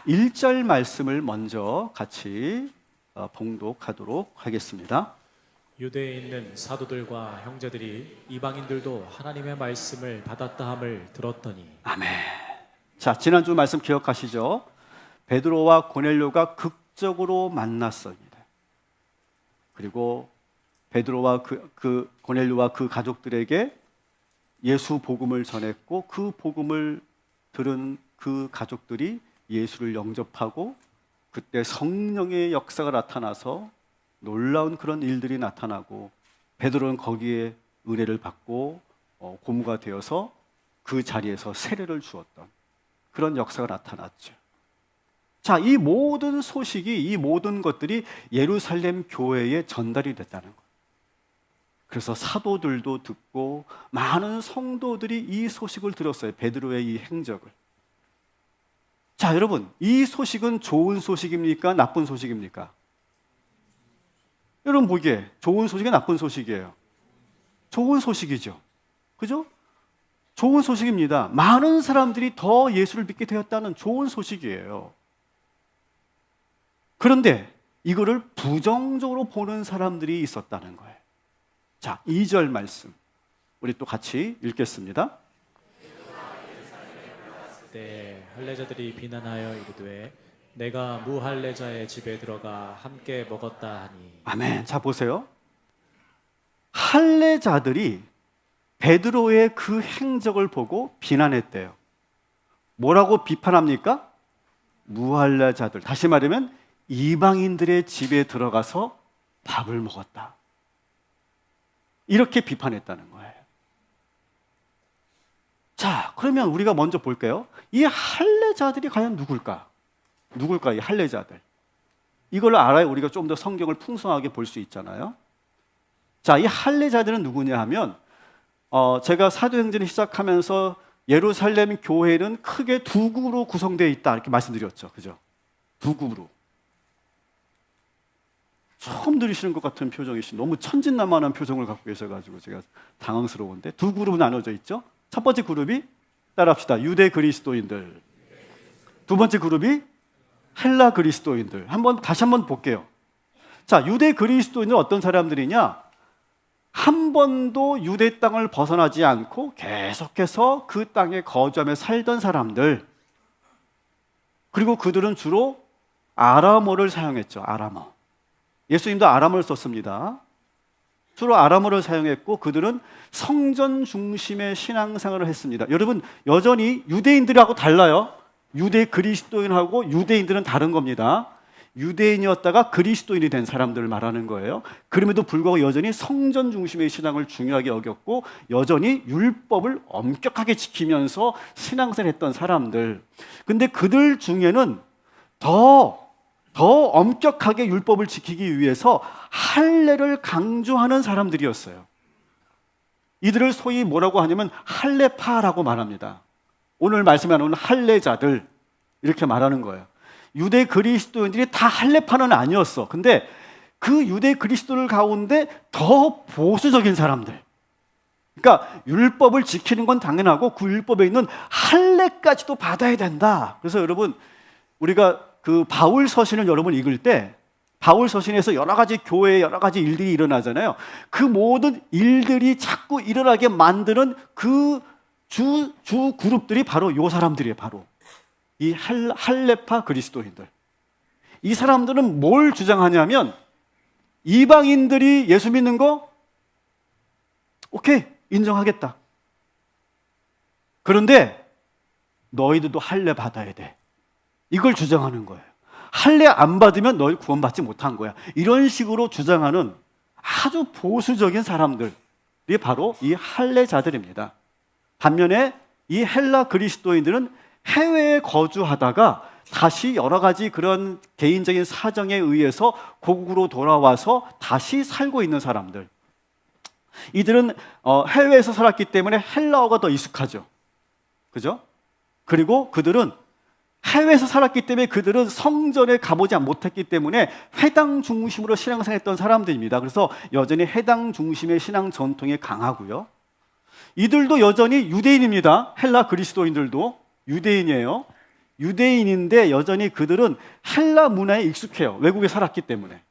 1절 말씀을 먼저 같이 봉독하도록 하겠습니다. 유대에 있는 사도들과 형제들이 이방인들도 하나님의 말씀을 받았다 함을 들었더니. 아멘. 자, 지난주 말씀 기억하시죠? 베드로와 고넬료가 극적으로 만났습니다. 그리고 베드로와 고넬료와 그 가족들에게 예수 복음을 전했고, 그 복음을 들은 그 가족들이 예수를 영접하고, 그때 성령의 역사가 나타나서 놀라운 그런 일들이 나타나고, 베드로는 거기에 은혜를 받고 고무가 되어서 그 자리에서 세례를 주었던 그런 역사가 나타났죠. 자, 이 모든 소식이, 이 모든 것들이 예루살렘 교회에 전달이 됐다는 거예요. 그래서 사도들도 듣고 많은 성도들이 이 소식을 들었어요. 베드로의 이 행적을. 자, 여러분, 이 소식은 좋은 소식입니까? 나쁜 소식입니까? 여러분 보기에 좋은 소식이 나쁜 소식이에요? 좋은 소식이죠. 그죠? 좋은 소식입니다. 많은 사람들이 더 예수를 믿게 되었다는 좋은 소식이에요. 그런데 이거를 부정적으로 보는 사람들이 있었다는 거예요. 자, 2절 말씀 우리 또 같이 읽겠습니다. 그때 할례자들이 비난하여 이르되 내가 무할례자의 집에 들어가 함께 먹었다 하니. 아멘. 자, 보세요. 할례자들이 베드로의 그 행적을 보고 비난했대요. 뭐라고 비판합니까? 무할례자들, 다시 말하면 이방인들의 집에 들어가서 밥을 먹었다, 이렇게 비판했다는 거예요. 자, 그러면 우리가 먼저 볼게요. 이 할례자들이 과연 누굴까? 이 할례자들. 이걸 알아야 우리가 좀 더 성경을 풍성하게 볼 수 있잖아요. 자, 이 할례자들은 누구냐 하면 제가 사도행전을 시작하면서 예루살렘 교회는 크게 두 그룹으로 구성되어 있다, 이렇게 말씀드렸죠. 그죠? 두 그룹으로. 처음 들으시는 것 같은 표정이신, 너무 천진난만한 표정을 갖고 계셔가지고 제가 당황스러운데, 두 그룹으로 나눠져 있죠. 첫 번째 그룹이, 따라합시다, 유대 그리스도인들. 두 번째 그룹이 헬라 그리스도인들. 다시 한번 볼게요. 자, 유대 그리스도인은 어떤 사람들이냐? 한 번도 유대 땅을 벗어나지 않고 계속해서 그 땅에 거주하며 살던 사람들. 그리고 그들은 주로 아람어를 사용했죠. 아람어. 예수님도 아람어를 썼습니다. 주로 아람어를 사용했고, 그들은 성전 중심의 신앙생활을 했습니다. 여러분, 여전히 유대인들하고 달라요. 유대 그리스도인하고 유대인들은 다른 겁니다. 유대인이었다가 그리스도인이 된 사람들을 말하는 거예요. 그럼에도 불구하고 여전히 성전 중심의 신앙을 중요하게 여겼고, 여전히 율법을 엄격하게 지키면서 신앙생활을 했던 사람들. 근데 그들 중에는 더 엄격하게 율법을 지키기 위해서 할례를 강조하는 사람들이었어요. 이들을 소위 뭐라고 하냐면 할례파라고 말합니다. 오늘 말씀에 나오는 할례자들, 이렇게 말하는 거예요. 유대 그리스도인들이 다 할례파는 아니었어. 근데 그 유대 그리스도들 가운데 더 보수적인 사람들, 그러니까 율법을 지키는 건 당연하고 그 율법에 있는 할례까지도 받아야 된다. 그래서 여러분, 우리가 그 바울 서신을 여러분 읽을 때, 바울 서신에서 여러 가지 교회에 여러 가지 일들이 일어나잖아요. 그 모든 일들이 자꾸 일어나게 만드는 그 주 그룹들이 바로 요 사람들이에요. 바로 이 할례파 그리스도인들. 이 사람들은 뭘 주장하냐면, 이방인들이 예수 믿는 거 오케이, 인정하겠다. 그런데 너희들도 할례 받아야 돼, 이걸 주장하는 거예요. 할례 안 받으면 너희 구원받지 못한 거야, 이런 식으로 주장하는 아주 보수적인 사람들이 바로 이 할례자들입니다. 반면에 이 헬라 그리스도인들은 해외에 거주하다가 다시 여러 가지 그런 개인적인 사정에 의해서 고국으로 돌아와서 다시 살고 있는 사람들. 이들은 해외에서 살았기 때문에 헬라어가 더 익숙하죠. 그죠? 그리고 그들은 해외에서 살았기 때문에 그들은 성전에 가보지 못했기 때문에 회당 중심으로 신앙생활했던 사람들입니다. 그래서 여전히 회당 중심의 신앙 전통이 강하고요. 이들도 여전히 유대인입니다. 헬라 그리스도인들도 유대인이에요. 유대인인데 여전히 그들은 헬라 문화에 익숙해요. 외국에 살았기 때문에.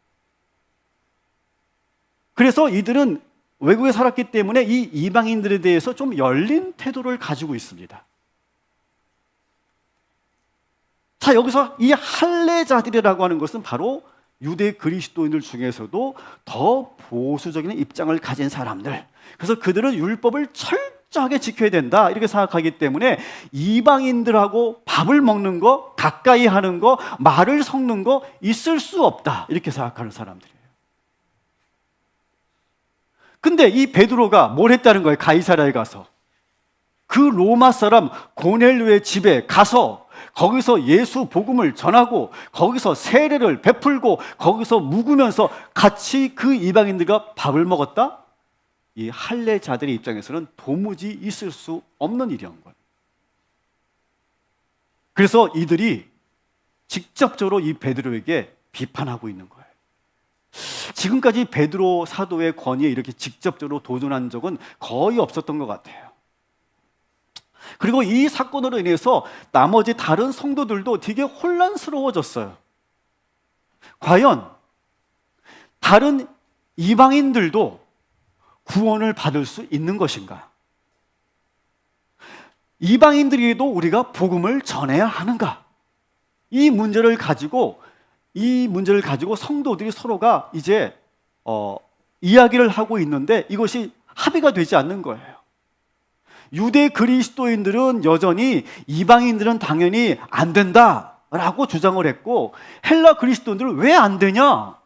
그래서 이들은 외국에 살았기 때문에 이 이방인들에 대해서 좀 열린 태도를 가지고 있습니다. 자, 여기서 이 할례자들이라고 하는 것은 바로 유대 그리스도인들 중에서도 더 보수적인 입장을 가진 사람들. 그래서 그들은 율법을 철저하게 지켜야 된다 이렇게 생각하기 때문에 이방인들하고 밥을 먹는 거, 가까이 하는 거, 말을 섞는 거 있을 수 없다 이렇게 생각하는 사람들이에요. 근데 이 베드로가 뭘 했다는 거예요? 가이사랴에 가서 그 로마 사람 고넬료의 집에 가서 거기서 예수 복음을 전하고 거기서 세례를 베풀고 거기서 묵으면서 같이 그 이방인들과 밥을 먹었다? 이 할례자들의 입장에서는 도무지 있을 수 없는 일이었던 거예요. 그래서 이들이 직접적으로 이 베드로에게 비판하고 있는 거예요. 지금까지 베드로 사도의 권위에 이렇게 직접적으로 도전한 적은 거의 없었던 것 같아요. 그리고 이 사건으로 인해서 나머지 다른 성도들도 되게 혼란스러워졌어요. 과연 다른 이방인들도 구원을 받을 수 있는 것인가? 이방인들에게도 우리가 복음을 전해야 하는가? 이 문제를 가지고 성도들이 서로가 이제 이야기를 하고 있는데 이것이 합의가 되지 않는 거예요. 유대 그리스도인들은 여전히 이방인들은 당연히 안 된다라고 주장을 했고 헬라 그리스도인들은 왜 안 되냐?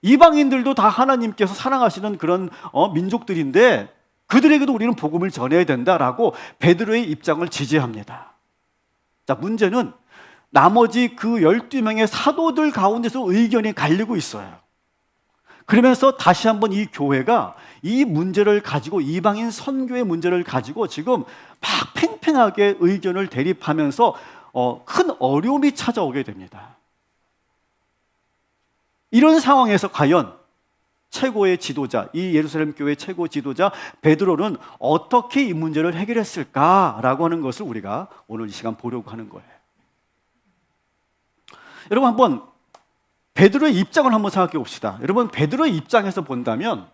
이방인들도 다 하나님께서 사랑하시는 그런 민족들인데 그들에게도 우리는 복음을 전해야 된다라고 베드로의 입장을 지지합니다. 자, 문제는 나머지 그 12명의 사도들 가운데서 의견이 갈리고 있어요. 그러면서 다시 한번 이 교회가 이 문제를 가지고 이방인 선교의 문제를 가지고 지금 막 팽팽하게 의견을 대립하면서 큰 어려움이 찾아오게 됩니다. 이런 상황에서 과연 최고의 지도자, 이 예루살렘 교회 최고 지도자 베드로는 어떻게 이 문제를 해결했을까라고 하는 것을 우리가 오늘 이 시간 보려고 하는 거예요. 여러분 한번 베드로의 입장을 한번 생각해 봅시다. 여러분 베드로의 입장에서 본다면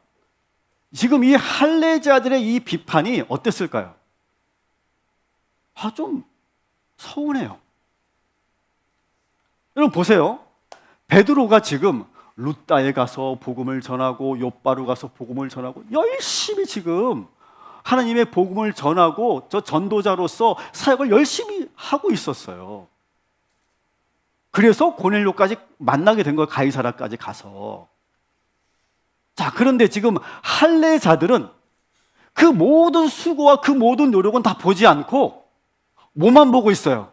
지금 이 할례자들의 이 비판이 어땠을까요? 좀 서운해요. 여러분 보세요. 베드로가 지금 루따에 가서 복음을 전하고 요바로 가서 복음을 전하고 열심히 지금 하나님의 복음을 전하고 저 전도자로서 사역을 열심히 하고 있었어요. 그래서 고넬료까지 만나게 된 거예요. 가이사랴까지 가서. 자, 그런데 지금 할례자들은 그 모든 수고와 그 모든 노력은 다 보지 않고 뭐만 보고 있어요?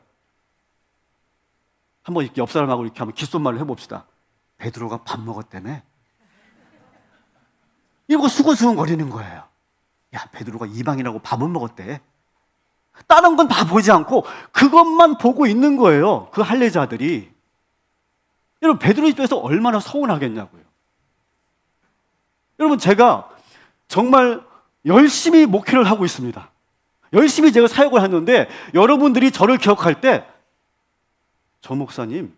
한번 이렇게 옆 사람하고 이렇게 한번 귓속말로 해봅시다. 베드로가 밥 먹었다며? 이거 수근수근 거리는 거예요. 야, 베드로가 이방인하고 밥은 먹었대. 다른 건 다 보지 않고 그것만 보고 있는 거예요. 그 할례자들이. 여러분 베드로 입장에서 얼마나 서운하겠냐고요. 여러분 제가 정말 열심히 목회를 하고 있습니다. 열심히 제가 사역을 하는데 여러분들이 저를 기억할 때 저 목사님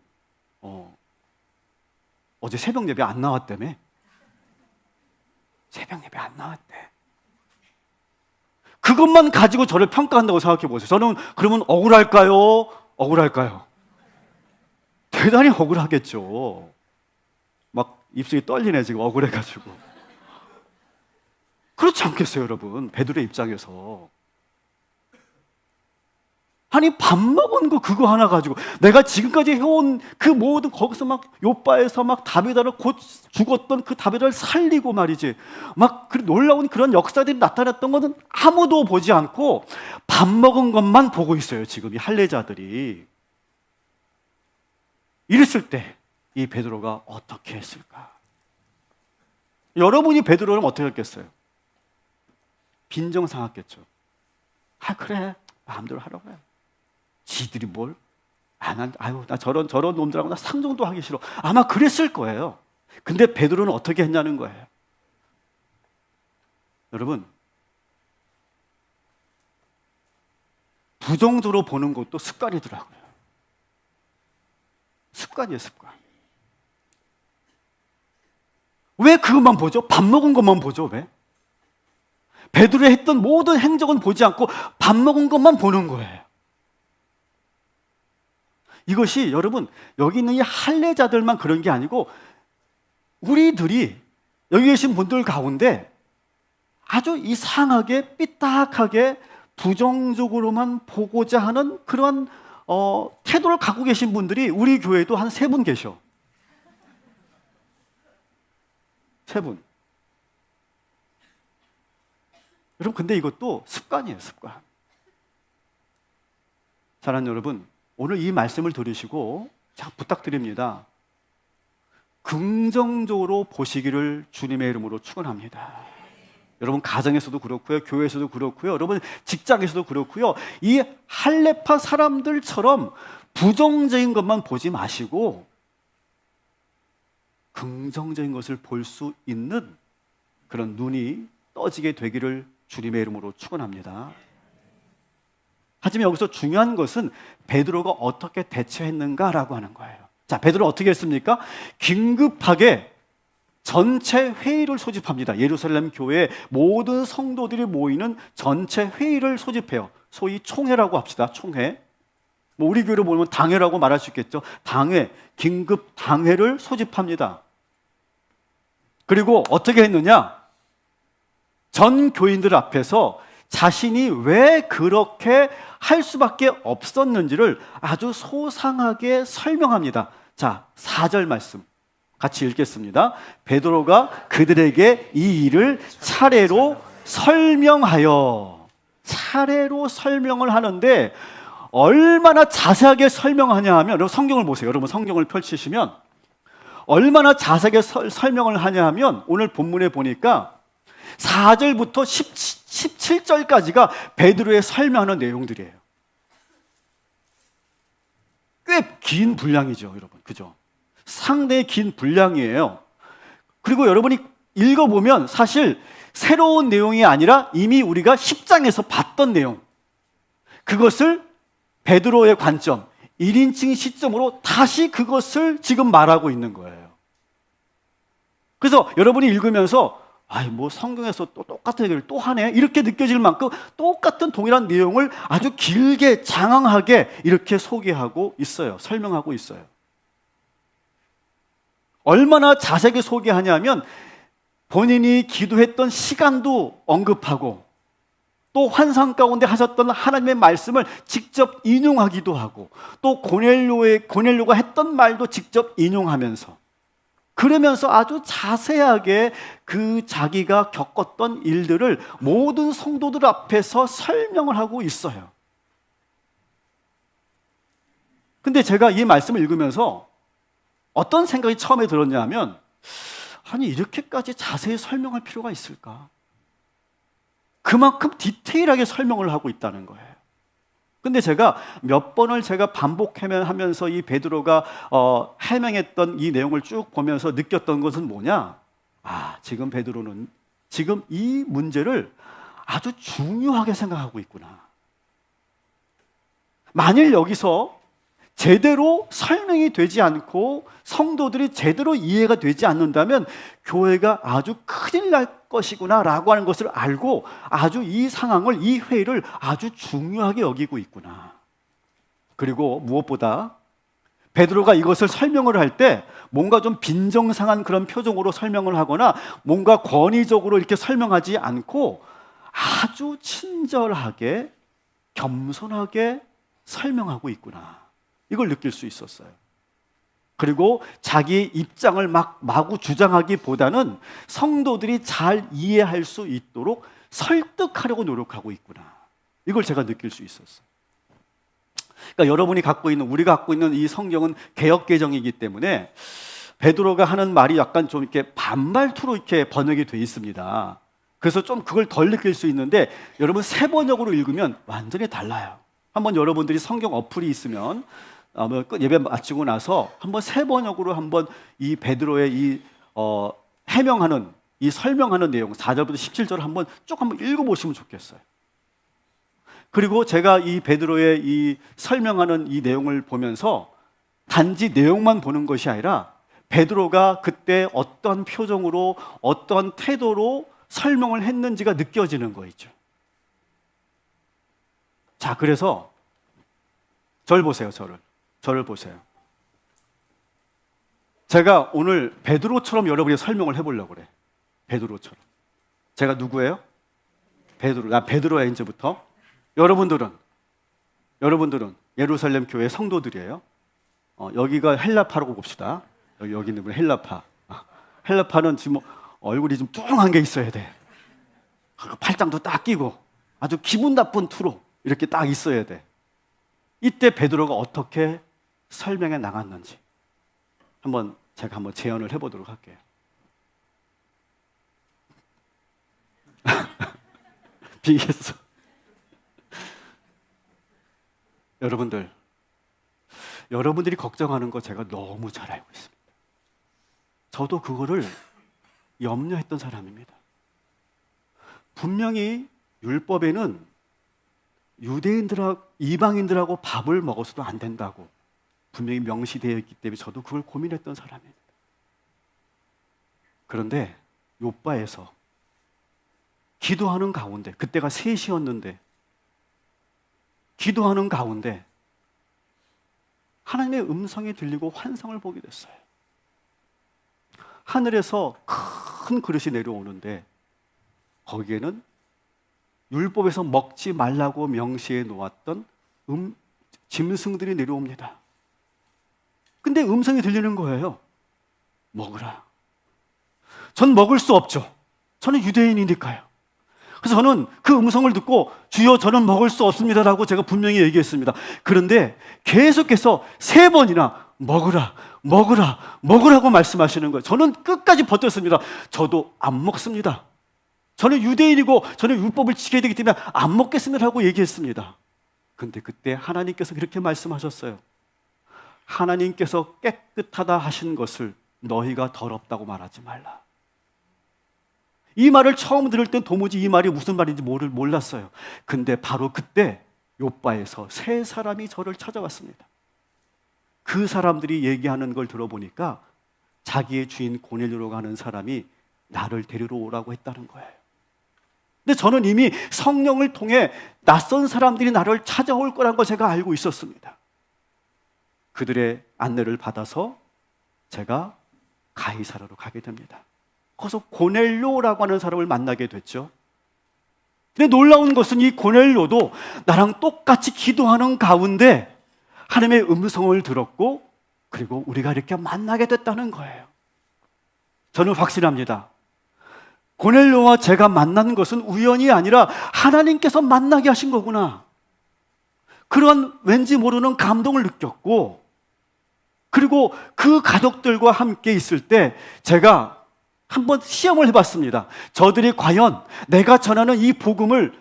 어제 새벽 예배 안 나왔다며? 새벽 예배 안 나왔대. 그것만 가지고 저를 평가한다고 생각해 보세요. 저는 그러면 억울할까요? 억울할까요? 대단히 억울하겠죠. 막 입술이 떨리네 지금 억울해가지고. 그렇지 않겠어요 여러분? 베드로의 입장에서. 아니 밥 먹은 거 그거 하나 가지고 내가 지금까지 해온 그 모든 거기서 막 요바에서 막 다비다를 곧 죽었던 그 다비다를 살리고 말이지 막 그 놀라운 그런 역사들이 나타났던 것은 아무도 보지 않고 밥 먹은 것만 보고 있어요 지금 이 할례자들이. 이랬을 때 이 베드로가 어떻게 했을까? 여러분이 베드로는 어떻게 했겠어요? 빈정상했겠죠. 그래 마음대로 하라고 해. 지들이 뭘 안 한, 아유 나 저런 놈들하고 나 상종도 하기 싫어. 아마 그랬을 거예요. 근데 베드로는 어떻게 했냐는 거예요. 여러분 부정적으로 보는 것도 습관이더라고요. 습관이에요, 습관. 왜 그것만 보죠? 밥 먹은 것만 보죠, 왜? 베드로의 했던 모든 행적은 보지 않고 밥 먹은 것만 보는 거예요. 이것이 여러분, 여기 있는 이 할례자들만 그런 게 아니고 우리들이 여기 계신 분들 가운데 아주 이상하게 삐딱하게 부정적으로만 보고자 하는 그런 태도를 갖고 계신 분들이 우리 교회에도 한 3분 계셔. 3분. 여러분, 근데 이것도 습관이에요, 습관. 사랑하는 여러분, 오늘 이 말씀을 들으시고 자, 부탁드립니다. 긍정적으로 보시기를 주님의 이름으로 축원합니다. 여러분, 가정에서도 그렇고요, 교회에서도 그렇고요, 여러분 직장에서도 그렇고요. 이 할례파 사람들처럼 부정적인 것만 보지 마시고 긍정적인 것을 볼 수 있는 그런 눈이 떠지게 되기를 주님의 이름으로 축원합니다. 하지만 여기서 중요한 것은 베드로가 어떻게 대처했는가라고 하는 거예요. 자, 베드로 어떻게 했습니까? 긴급하게 전체 회의를 소집합니다. 예루살렘 교회 모든 성도들이 모이는 전체 회의를 소집해요. 소위 총회라고 합시다. 총회. 뭐 우리 교회로 보면 당회라고 말할 수 있겠죠. 당회, 긴급 당회를 소집합니다. 그리고 어떻게 했느냐? 전 교인들 앞에서 자신이 왜 그렇게 할 수밖에 없었는지를 아주 소상하게 설명합니다. 자, 4절 말씀 같이 읽겠습니다. 베드로가 그들에게 이 일을 차례로 설명을 하는데 얼마나 자세하게 설명하냐 하면, 여러분 성경을 보세요. 여러분 성경을 펼치시면 얼마나 자세하게 설명을 하냐 하면 오늘 본문에 보니까 4절부터 17절까지가 베드로의 설명하는 내용들이에요. 꽤 긴 분량이죠, 여러분. 그죠? 상당히 긴 분량이에요. 그리고 여러분이 읽어보면 사실 새로운 내용이 아니라 이미 우리가 10장에서 봤던 내용, 그것을 베드로의 관점, 1인칭 시점으로 다시 그것을 지금 말하고 있는 거예요. 그래서 여러분이 읽으면서 뭐 성경에서 또 똑같은 얘기를 또 하네, 이렇게 느껴질 만큼 똑같은 동일한 내용을 아주 길게 장황하게 이렇게 소개하고 있어요. 설명하고 있어요. 얼마나 자세하게 소개하냐면 본인이 기도했던 시간도 언급하고 또 환상 가운데 하셨던 하나님의 말씀을 직접 인용하기도 하고 또 고넬료가 했던 말도 직접 인용하면서, 그러면서 아주 자세하게 그 자기가 겪었던 일들을 모든 성도들 앞에서 설명을 하고 있어요. 근데 제가 이 말씀을 읽으면서 어떤 생각이 처음에 들었냐면, 아니 이렇게까지 자세히 설명할 필요가 있을까? 그만큼 디테일하게 설명을 하고 있다는 거예요. 근데 제가 몇 번을 반복하면서 이 베드로가 해명했던 이 내용을 쭉 보면서 느꼈던 것은 뭐냐? 지금 베드로는 지금 이 문제를 아주 중요하게 생각하고 있구나. 만일 여기서 제대로 설명이 되지 않고 성도들이 제대로 이해가 되지 않는다면 교회가 아주 큰일 날 것이구나 라고 하는 것을 알고 아주 이 상황을, 이 회의를 아주 중요하게 여기고 있구나. 그리고 무엇보다 베드로가 이것을 설명을 할 때 뭔가 좀 빈정상한 그런 표정으로 설명을 하거나 뭔가 권위적으로 이렇게 설명하지 않고 아주 친절하게 겸손하게 설명하고 있구나, 이걸 느낄 수 있었어요. 그리고 자기 입장을 마구 주장하기보다는 성도들이 잘 이해할 수 있도록 설득하려고 노력하고 있구나, 이걸 제가 느낄 수 있었어요. 그러니까 우리가 갖고 있는 이 성경은 개역개정이기 때문에 베드로가 하는 말이 약간 좀 이렇게 반말투로 이렇게 번역이 돼 있습니다. 그래서 좀 그걸 덜 느낄 수 있는데 여러분 새 번역으로 읽으면 완전히 달라요. 한번 여러분들이 성경 어플이 있으면 예배 마치고 나서 한번 새 번역으로 한번 이 베드로의 이 해명하는, 이 설명하는 내용 4절부터 17절 한번 읽어보시면 좋겠어요. 그리고 제가 이 베드로의 이 설명하는 이 내용을 보면서 단지 내용만 보는 것이 아니라 베드로가 그때 어떤 표정으로 어떤 태도로 설명을 했는지가 느껴지는 거 있죠. 자, 그래서 저를 보세요. 저를 보세요. 제가 오늘 베드로처럼 여러분에게 설명을 해보려고 그래. 베드로처럼. 제가 누구예요? 베드로. 나 베드로야 이제부터. 여러분들은 예루살렘 교회 성도들이에요. 여기가 헬라파라고 봅시다. 여기 있는 분 헬라파. 헬라파는 지금 얼굴이 좀 뚱한 게 있어야 돼. 팔짱도 딱 끼고 아주 기분 나쁜 투로 이렇게 딱 있어야 돼. 이때 베드로가 어떻게 설명해 나갔는지 제가 한번 재현을 해보도록 할게요. 비겠어. 여러분들이 걱정하는 거 제가 너무 잘 알고 있습니다. 저도 그거를 염려했던 사람입니다. 분명히 율법에는 이방인들하고 밥을 먹어서도 안 된다고 분명히 명시되어 있기 때문에 저도 그걸 고민했던 사람입니다. 그런데 욥바에서 기도하는 가운데, 그때가 3시였는데 기도하는 가운데 하나님의 음성이 들리고 환상을 보게 됐어요. 하늘에서 큰 그릇이 내려오는데 거기에는 율법에서 먹지 말라고 명시해 놓았던 짐승들이 내려옵니다. 근데 음성이 들리는 거예요. 먹으라. 전 먹을 수 없죠. 저는 유대인이니까요. 그래서 저는 그 음성을 듣고 주여 저는 먹을 수 없습니다라고 제가 분명히 얘기했습니다. 그런데 계속해서 3번이나 먹으라고 말씀하시는 거예요. 저는 끝까지 버텼습니다. 저도 안 먹습니다. 저는 유대인이고 저는 율법을 지켜야 되기 때문에 안 먹겠습니다라고 얘기했습니다. 그런데 그때 하나님께서 그렇게 말씀하셨어요. 하나님께서 깨끗하다 하신 것을 너희가 더럽다고 말하지 말라. 이 말을 처음 들을 땐 도무지 이 말이 무슨 말인지 몰랐어요. 근데 바로 그때 욥바에서 3사람이 저를 찾아왔습니다. 그 사람들이 얘기하는 걸 들어보니까 자기의 주인 고넬료라고 하는 사람이 나를 데리러 오라고 했다는 거예요. 근데 저는 이미 성령을 통해 낯선 사람들이 나를 찾아올 거란 걸 제가 알고 있었습니다. 그들의 안내를 받아서 제가 가이사라로 가게 됩니다. 거기서 고넬료라고 하는 사람을 만나게 됐죠. 근데 놀라운 것은 이 고넬료도 나랑 똑같이 기도하는 가운데 하나님의 음성을 들었고 그리고 우리가 이렇게 만나게 됐다는 거예요. 저는 확신합니다. 고넬료와 제가 만난 것은 우연이 아니라 하나님께서 만나게 하신 거구나. 그런 왠지 모르는 감동을 느꼈고 그리고 그 가족들과 함께 있을 때 제가 한번 시험을 해봤습니다. 저들이 과연 내가 전하는 이 복음을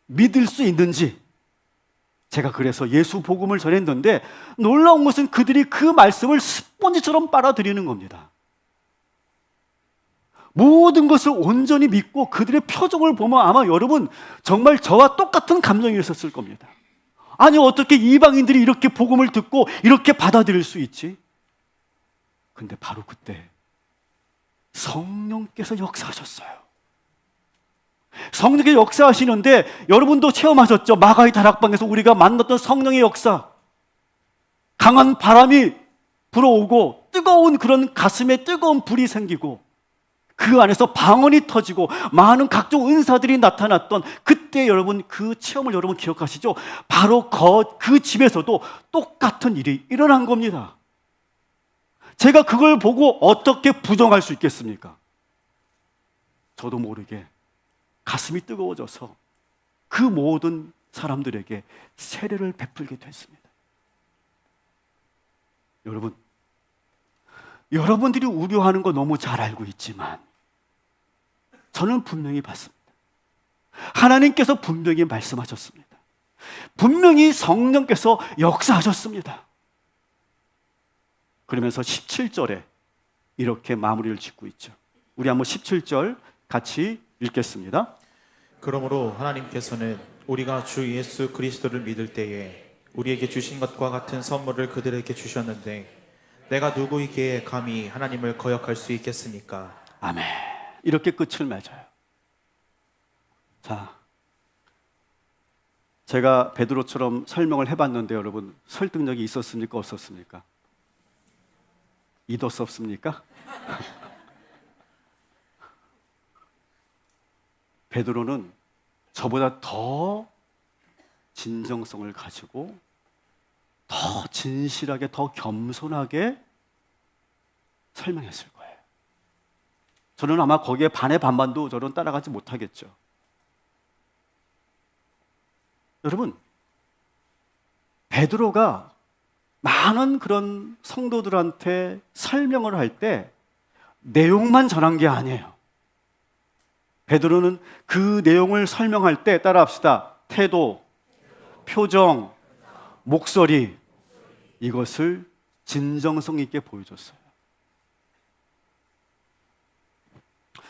믿을 수 있는지 제가 그래서 예수 복음을 전했는데 놀라운 것은 그들이 그 말씀을 스폰지처럼 빨아들이는 겁니다. 모든 것을 온전히 믿고 그들의 표정을 보면 아마 여러분 정말 저와 똑같은 감정이 있었을 겁니다. 아니 어떻게 이방인들이 이렇게 복음을 듣고 이렇게 받아들일 수 있지? 근데 바로 그때 성령께서 역사하셨어요. 성령의 역사하시는데 여러분도 체험하셨죠? 마가의 다락방에서 우리가 만났던 성령의 역사. 강한 바람이 불어오고 뜨거운 그런 가슴에 뜨거운 불이 생기고 그 안에서 방언이 터지고 많은 각종 은사들이 나타났던 그때 여러분 그 체험을 여러분 기억하시죠? 바로 그 집에서도 똑같은 일이 일어난 겁니다. 제가 그걸 보고 어떻게 부정할 수 있겠습니까? 저도 모르게 가슴이 뜨거워져서 그 모든 사람들에게 세례를 베풀게 됐습니다. 여러분들이 우려하는 거 너무 잘 알고 있지만 저는 분명히 봤습니다. 하나님께서 분명히 말씀하셨습니다. 분명히 성령께서 역사하셨습니다. 그러면서 17절에 이렇게 마무리를 짓고 있죠. 우리 한번 17절 같이 읽겠습니다. 그러므로 하나님께서는 우리가 주 예수 그리스도를 믿을 때에 우리에게 주신 것과 같은 선물을 그들에게 주셨는데 내가 누구이기에 감히 하나님을 거역할 수 있겠습니까? 아멘. 이렇게 끝을 맺어요. 자, 제가 베드로처럼 설명을 해봤는데 여러분 설득력이 있었습니까? 없었습니까? 있었습니까? 베드로는 저보다 더 진정성을 가지고 더 진실하게 더 겸손하게 설명했을 거예요. 저는 아마 거기에 반의 반반도 저는 따라가지 못하겠죠. 여러분, 베드로가 많은 그런 성도들한테 설명을 할 때 내용만 전한 게 아니에요. 베드로는 그 내용을 설명할 때 따라합시다. 태도, 표정, 목소리, 이것을 진정성 있게 보여줬어요.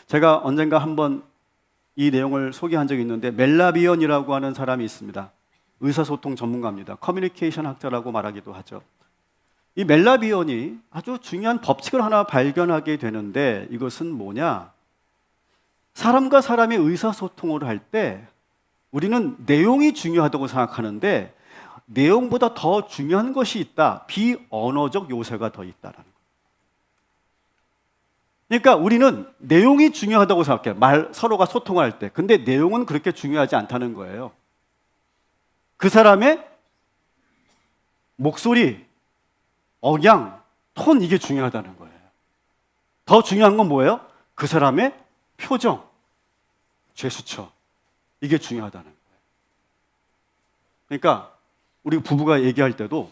제가 언젠가 한번 이 내용을 소개한 적이 있는데 멜라비언이라고 하는 사람이 있습니다. 의사소통 전문가입니다. 커뮤니케이션 학자라고 말하기도 하죠. 이 멜라비언이 아주 중요한 법칙을 하나 발견하게 되는데 이것은 뭐냐? 사람과 사람의 의사소통을 할 때 우리는 내용이 중요하다고 생각하는데 내용보다 더 중요한 것이 있다. 비언어적 요소가 더 있다라는 거예요. 그러니까 우리는 내용이 중요하다고 생각해요. 서로가 소통을 할 때. 근데 내용은 그렇게 중요하지 않다는 거예요. 그 사람의 목소리, 억양, 톤 이게 중요하다는 거예요. 더 중요한 건 뭐예요? 그 사람의 표정, 제스처 이게 중요하다는 거예요. 그러니까 우리 부부가 얘기할 때도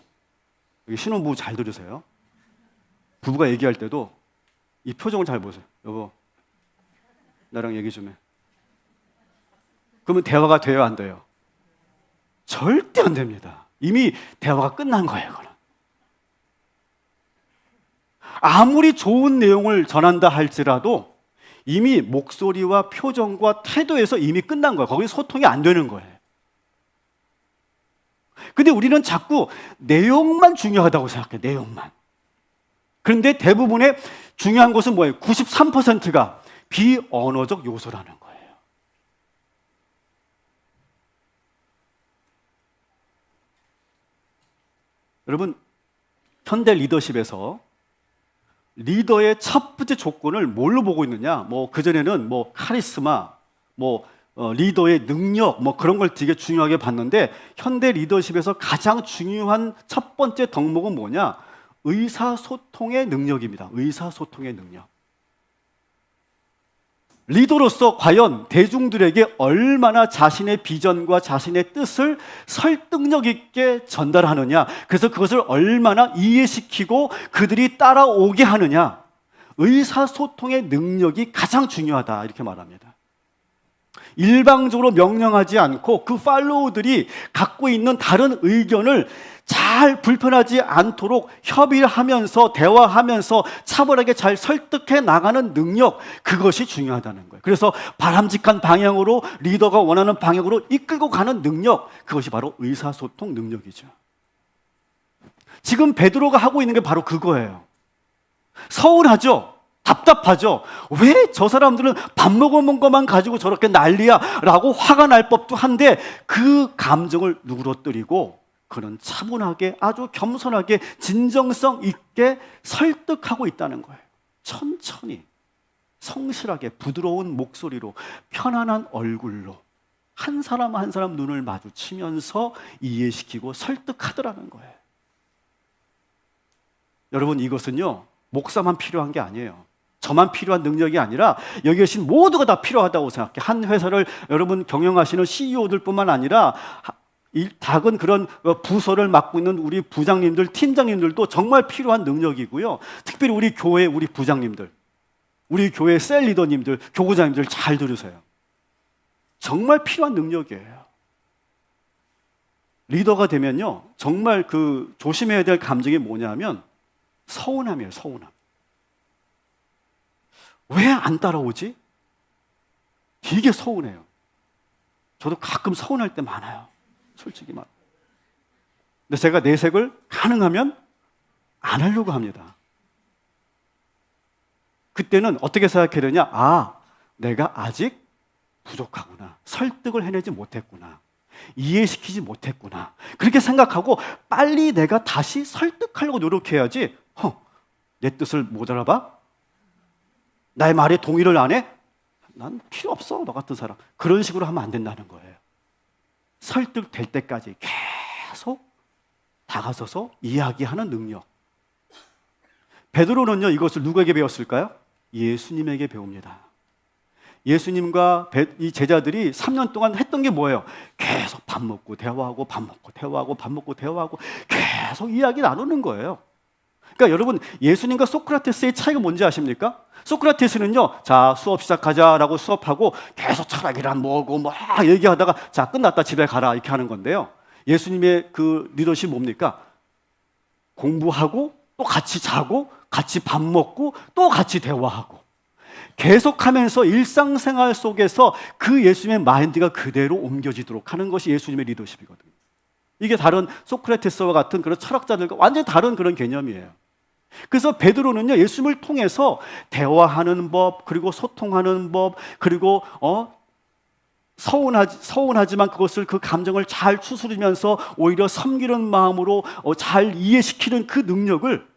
여기 신혼부부 잘 들으세요. 부부가 얘기할 때도 이 표정을 잘 보세요. 여보, 나랑 얘기 좀 해. 그러면 대화가 돼요, 안 돼요? 절대 안 됩니다. 이미 대화가 끝난 거예요, 그건. 아무리 좋은 내용을 전한다 할지라도 이미 목소리와 표정과 태도에서 이미 끝난 거예요. 거기 소통이 안 되는 거예요. 근데 우리는 자꾸 내용만 중요하다고 생각해요. 내용만. 그런데 대부분의 중요한 것은 뭐예요? 93%가 비언어적 요소라는 거예요. 여러분, 현대 리더십에서 리더의 첫 번째 조건을 뭘로 보고 있느냐? 그전에는 카리스마, 리더의 능력, 그런 걸 되게 중요하게 봤는데, 현대 리더십에서 가장 중요한 첫 번째 덕목은 뭐냐? 의사소통의 능력입니다. 의사소통의 능력. 리더로서 과연 대중들에게 얼마나 자신의 비전과 자신의 뜻을 설득력 있게 전달하느냐, 그래서 그것을 얼마나 이해시키고 그들이 따라오게 하느냐, 의사소통의 능력이 가장 중요하다 이렇게 말합니다. 일방적으로 명령하지 않고 그 팔로우들이 갖고 있는 다른 의견을 잘 불편하지 않도록 협의하면서 대화하면서 차분하게 잘 설득해 나가는 능력, 그것이 중요하다는 거예요. 그래서 바람직한 방향으로 리더가 원하는 방향으로 이끌고 가는 능력, 그것이 바로 의사소통 능력이죠. 지금 베드로가 하고 있는 게 바로 그거예요. 서운하죠? 답답하죠? 왜 저 사람들은 밥 먹어본 것만 가지고 저렇게 난리야? 라고 화가 날 법도 한데 그 감정을 누그러뜨리고 그는 차분하게 아주 겸손하게 진정성 있게 설득하고 있다는 거예요. 천천히 성실하게 부드러운 목소리로 편안한 얼굴로 한 사람 한 사람 눈을 마주치면서 이해시키고 설득하더라는 거예요. 여러분, 이것은요 목사만 필요한 게 아니에요. 저만 필요한 능력이 아니라 여기 계신 모두가 다 필요하다고 생각해요. 한 회사를 여러분 경영하시는 CEO들 뿐만 아니라 작은 그런 부서를 맡고 있는 우리 부장님들, 팀장님들도 정말 필요한 능력이고요. 특별히 우리 교회 우리 부장님들, 우리 교회 셀 리더님들, 교구장님들 잘 들으세요. 정말 필요한 능력이에요. 리더가 되면요 정말 조심해야 될 감정이 뭐냐면 서운함이에요. 서운함. 왜 안 따라오지? 되게 서운해요. 저도 가끔 서운할 때 많아요. 솔직히 말. 근데 제가 내색을 가능하면 안 하려고 합니다. 그때는 어떻게 생각해야 되냐? 아, 내가 아직 부족하구나. 설득을 해내지 못했구나. 이해시키지 못했구나. 그렇게 생각하고 빨리 내가 다시 설득하려고 노력해야지. 내 뜻을 못 알아봐? 나의 말에 동의를 안 해? 난 필요 없어, 너 같은 사람. 그런 식으로 하면 안 된다는 거예요. 설득될 때까지 계속 다가서서 이야기하는 능력. 베드로는요, 이것을 누구에게 배웠을까요? 예수님에게 배웁니다. 예수님과 이 제자들이 3년 동안 했던 게 뭐예요? 계속 밥 먹고 대화하고 밥 먹고 대화하고 밥 먹고 대화하고 계속 이야기 나누는 거예요. 그러니까 여러분, 예수님과 소크라테스의 차이가 뭔지 아십니까? 소크라테스는요, 자, 수업 시작하자라고 수업하고 계속 철학이란 뭐고 막 얘기하다가 자, 끝났다 집에 가라 이렇게 하는 건데요. 예수님의 그 리더십이 뭡니까? 공부하고 또 같이 자고 같이 밥 먹고 또 같이 대화하고 계속하면서 일상생활 속에서 그 예수님의 마인드가 그대로 옮겨지도록 하는 것이 예수님의 리더십이거든요. 이게 다른 소크라테스와 같은 그런 철학자들과 완전히 다른 그런 개념이에요. 그래서 베드로는요, 예수님을 통해서 대화하는 법, 그리고 소통하는 법, 그리고 서운하지만 그것을 그 감정을 잘 추스리면서 오히려 섬기는 마음으로 잘 이해시키는 그 능력을